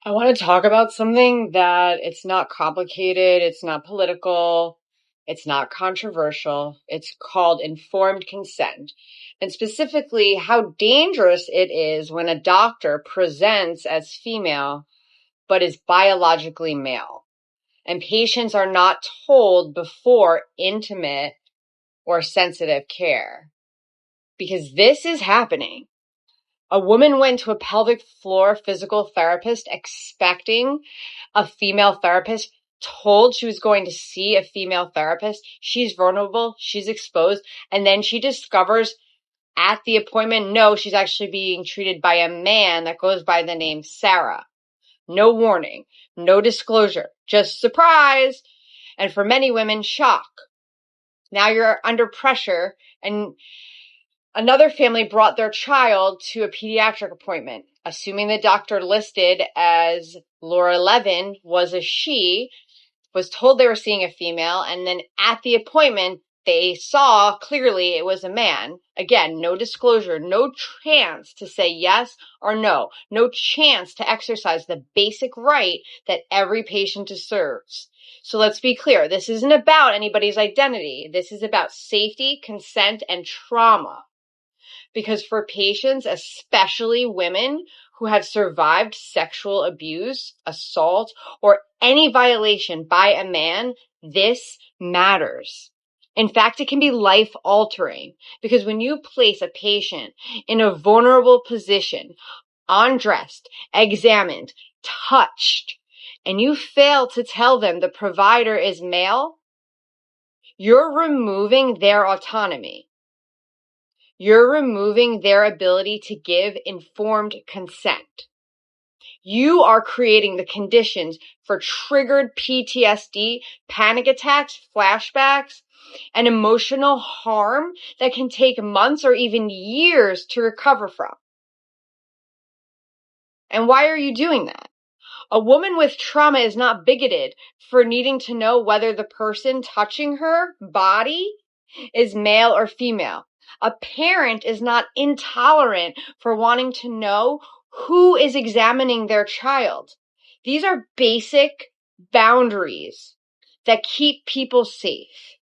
I want to talk about something that it's not complicated, it's not political, it's not controversial. It's called informed consent. And specifically, how dangerous it is when a doctor presents as female but is biologically male. And patients are not told before intimate or sensitive care. Because this is happening. A woman went to a pelvic floor physical therapist expecting a female therapist, told she was going to see a female therapist. She's vulnerable, she's exposed, and then she discovers at the appointment, no, she's actually being treated by a man that goes by the name Sarah. No warning, no disclosure, just surprise. And for many women, shock. Now you're under pressure, and another family brought their child to a pediatric appointment, assuming the doctor listed as Laura Levin was a she, was told they were seeing a female, and then at the appointment, they saw clearly it was a man. Again, no disclosure, no chance to say yes or no, no chance to exercise the basic right that every patient deserves. So let's be clear, this isn't about anybody's identity. This is about safety, consent, and trauma. Because for patients, especially women who have survived sexual abuse, assault, or any violation by a man, this matters. In fact, it can be life-altering because when you place a patient in a vulnerable position, undressed, examined, touched, and you fail to tell them the provider is male, you're removing their autonomy. You're removing their ability to give informed consent. You are creating the conditions for triggered PTSD, panic attacks, flashbacks, and emotional harm that can take months or even years to recover from. And why are you doing that? A woman with trauma is not bigoted for needing to know whether the person touching her body is male or female. A parent is not intolerant for wanting to know who is examining their child. These are basic boundaries that keep people safe.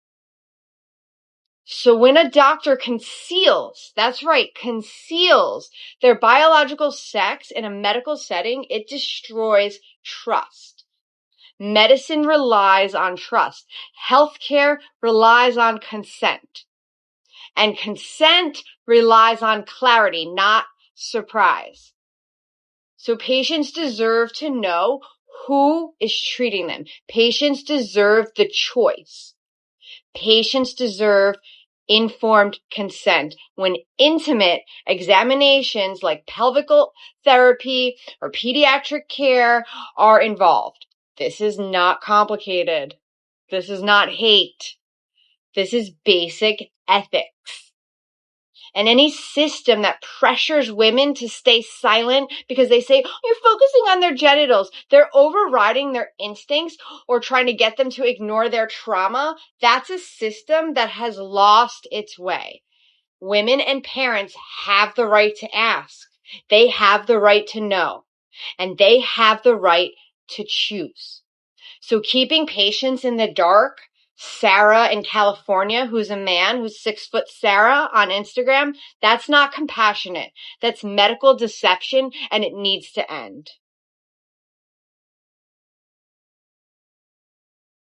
So when a doctor conceals, that's right, conceals their biological sex in a medical setting, it destroys trust. Medicine relies on trust. Healthcare relies on consent. And consent relies on clarity, not surprise. So patients deserve to know who is treating them. Patients deserve the choice. Patients deserve informed consent when intimate examinations like pelvic therapy or pediatric care are involved. This is not complicated. This is not hate. This is basic ethics. And any system that pressures women to stay silent because they say, you're focusing on their genitals, they're overriding their instincts or trying to get them to ignore their trauma, that's a system that has lost its way. Women and parents have the right to ask. They have the right to know. And they have the right to choose. So keeping patients in the dark, Sarah in California, who's a man, who's 6 foot Sarah on Instagram, that's not compassionate. That's medical deception and it needs to end.